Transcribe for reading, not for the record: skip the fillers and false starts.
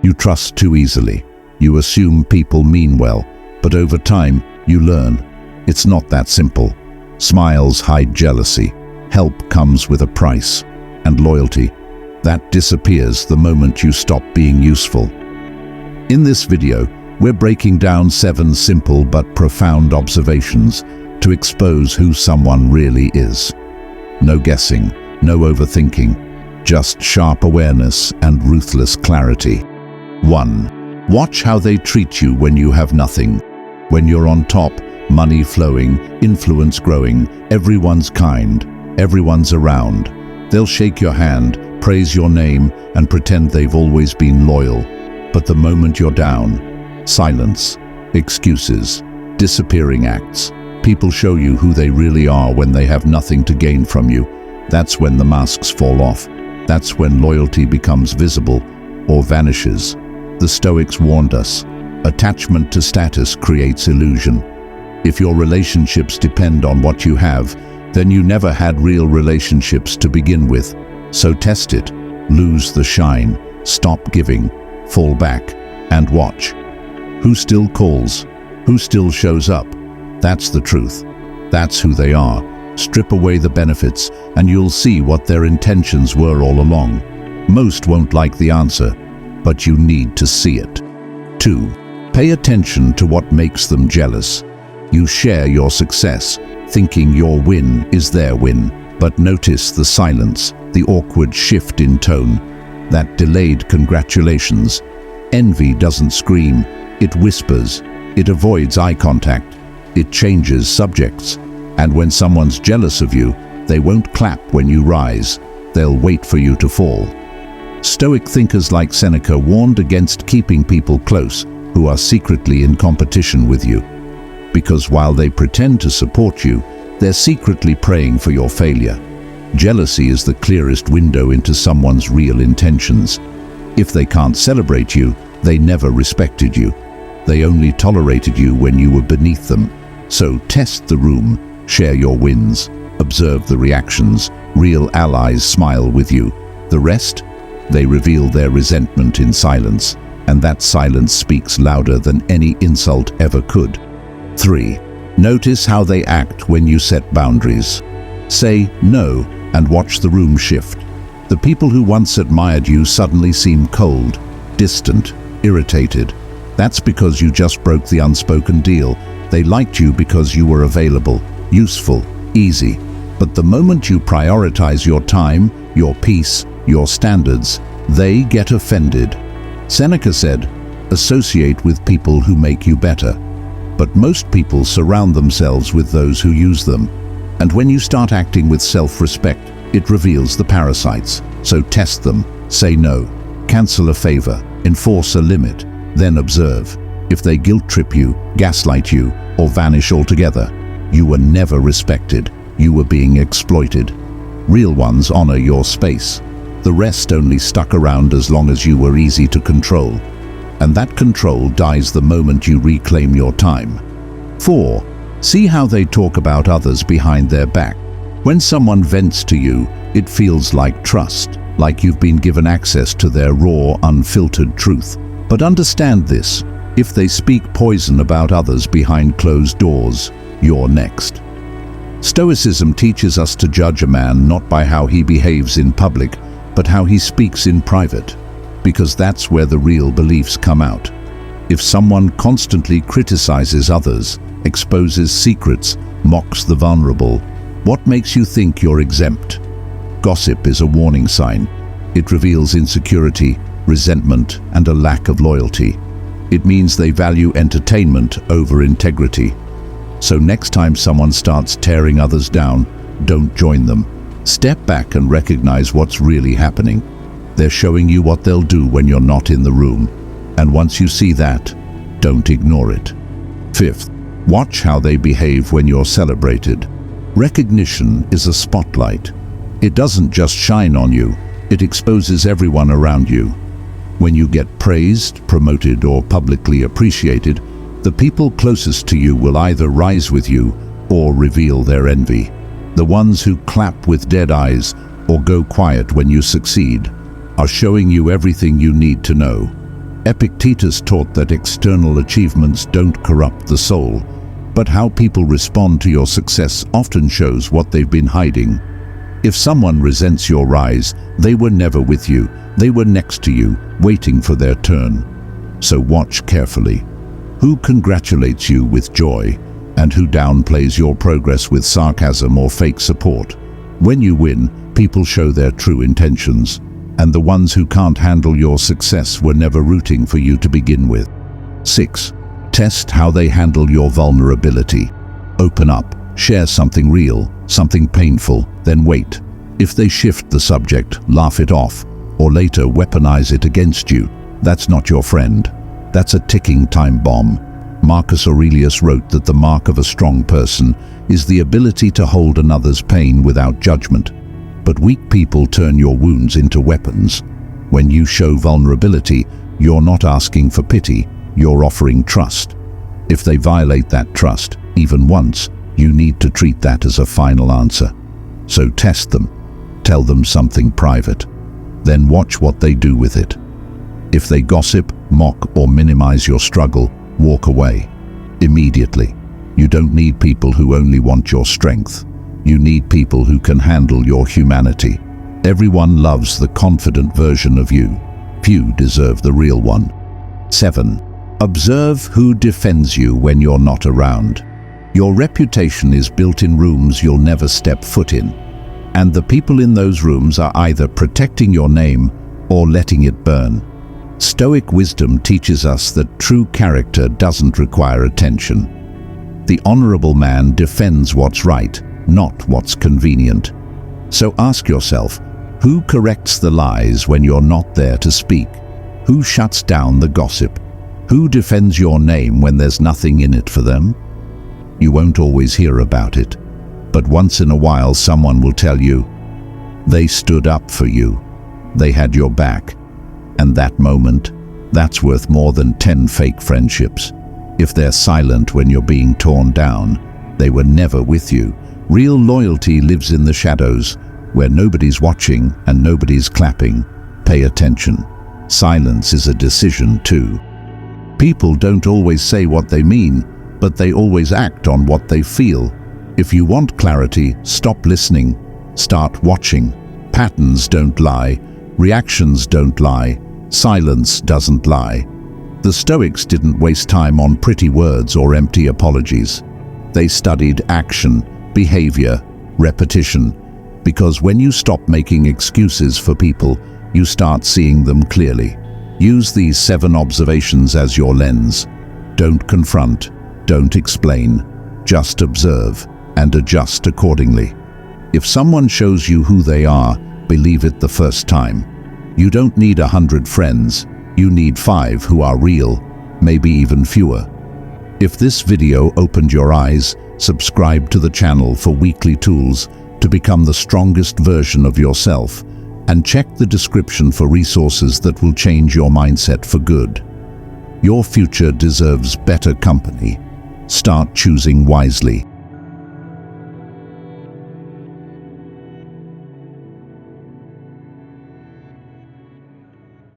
You trust too easily. You assume people mean well, but over time, you learn it's not that simple. Smiles hide jealousy. Help comes with a price. And loyalty, that disappears the moment you stop being useful. In this video, we're breaking down 7 simple but profound observations to expose who someone really is. No guessing, no overthinking, just sharp awareness and ruthless clarity. 1. Watch how they treat you when you have nothing. When you're on top, money flowing, influence growing, everyone's kind, everyone's around. They'll shake your hand, praise your name, and pretend they've always been loyal. But the moment you're down, silence, excuses, disappearing acts. People show you who they really are when they have nothing to gain from you. That's when the masks fall off. That's when loyalty becomes visible or vanishes. The Stoics warned us, attachment to status creates illusion. If your relationships depend on what you have, then you never had real relationships to begin with. So test it, lose the shine, stop giving, fall back, and watch. Who still calls? Who still shows up? That's the truth. That's who they are. Strip away the benefits, and you'll see what their intentions were all along. Most won't like the answer, but you need to see it. 2. Pay attention to what makes them jealous. You share your success, thinking your win is their win, but notice the silence, the awkward shift in tone, that delayed congratulations. Envy doesn't scream, it whispers, it avoids eye contact, it changes subjects. And when someone's jealous of you, they won't clap when you rise, they'll wait for you to fall. Stoic thinkers like Seneca warned against keeping people close who are secretly in competition with you. Because while they pretend to support you, they're secretly praying for your failure. Jealousy is the clearest window into someone's real intentions. If they can't celebrate you, they never respected you. They only tolerated you when you were beneath them. So test the room, share your wins, observe the reactions. Real allies smile with you. The rest? They reveal their resentment in silence, and that silence speaks louder than any insult ever could. 3. Notice how they act when you set boundaries. Say no and watch the room shift. The people who once admired you suddenly seem cold, distant, irritated. That's because you just broke the unspoken deal. They liked you because you were available, useful, easy. But the moment you prioritize your time, your peace, your standards, they get offended. Seneca said, associate with people who make you better. But most people surround themselves with those who use them. And when you start acting with self-respect, it reveals the parasites. So test them, say no, cancel a favor, enforce a limit, then observe. If they guilt trip you, gaslight you, or vanish altogether, you were never respected. You were being exploited. Real ones honor your space. The rest only stuck around as long as you were easy to control. And that control dies the moment you reclaim your time. 4. See how they talk about others behind their back. When someone vents to you, it feels like trust, like you've been given access to their raw, unfiltered truth. But understand this, if they speak poison about others behind closed doors, you're next. Stoicism teaches us to judge a man not by how he behaves in public, but how he speaks in private, because that's where the real beliefs come out. If someone constantly criticizes others, exposes secrets, mocks the vulnerable, what makes you think you're exempt? Gossip is a warning sign. It reveals insecurity, resentment, and a lack of loyalty. It means they value entertainment over integrity. So next time someone starts tearing others down, don't join them. Step back and recognize what's really happening. They're showing you what they'll do when you're not in the room. And once you see that, don't ignore it. 5th, watch how they behave when you're celebrated. Recognition is a spotlight. It doesn't just shine on you, it exposes everyone around you. When you get praised, promoted, or publicly appreciated, the people closest to you will either rise with you or reveal their envy. The ones who clap with dead eyes or go quiet when you succeed are showing you everything you need to know. Epictetus taught that external achievements don't corrupt the soul, but how people respond to your success often shows what they've been hiding. If someone resents your rise, they were never with you. They were next to you, waiting for their turn. So watch carefully. Who congratulates you with joy, and who downplays your progress with sarcasm or fake support? When you win, people show their true intentions, and the ones who can't handle your success were never rooting for you to begin with. 6. Test how they handle your vulnerability. Open up, share something real, something painful, then wait. If they shift the subject, laugh it off, or later weaponize it against you, that's not your friend. That's a ticking time bomb. Marcus Aurelius wrote that the mark of a strong person is the ability to hold another's pain without judgment. But weak people turn your wounds into weapons. When you show vulnerability, you're not asking for pity, you're offering trust. If they violate that trust, even once, you need to treat that as a final answer. So test them. Tell them something private. Then watch what they do with it. If they gossip, mock, or minimize your struggle, walk away. Immediately. You don't need people who only want your strength. You need people who can handle your humanity. Everyone loves the confident version of you. Few deserve the real one. 7. Observe who defends you when you're not around. Your reputation is built in rooms you'll never step foot in. And the people in those rooms are either protecting your name or letting it burn. Stoic wisdom teaches us that true character doesn't require attention. The honorable man defends what's right, not what's convenient. So ask yourself, who corrects the lies when you're not there to speak? Who shuts down the gossip? Who defends your name when there's nothing in it for them? You won't always hear about it, but once in a while someone will tell you, they stood up for you, they had your back. And that moment, that's worth more than 10 fake friendships. If they're silent when you're being torn down, they were never with you. Real loyalty lives in the shadows, where nobody's watching and nobody's clapping. Pay attention. Silence is a decision too. People don't always say what they mean, but they always act on what they feel. If you want clarity, stop listening. Start watching. Patterns don't lie. Reactions don't lie. Silence doesn't lie. The Stoics didn't waste time on pretty words or empty apologies. They studied action, behavior, repetition, because when you stop making excuses for people, you start seeing them clearly. Use these 7 observations as your lens. Don't confront, don't explain, just observe and adjust accordingly. If someone shows you who they are, believe it the first time. You don't need 100 friends, you need 5 who are real, maybe even fewer. If this video opened your eyes, subscribe to the channel for weekly tools to become the strongest version of yourself, and check the description for resources that will change your mindset for good. Your future deserves better company. Start choosing wisely.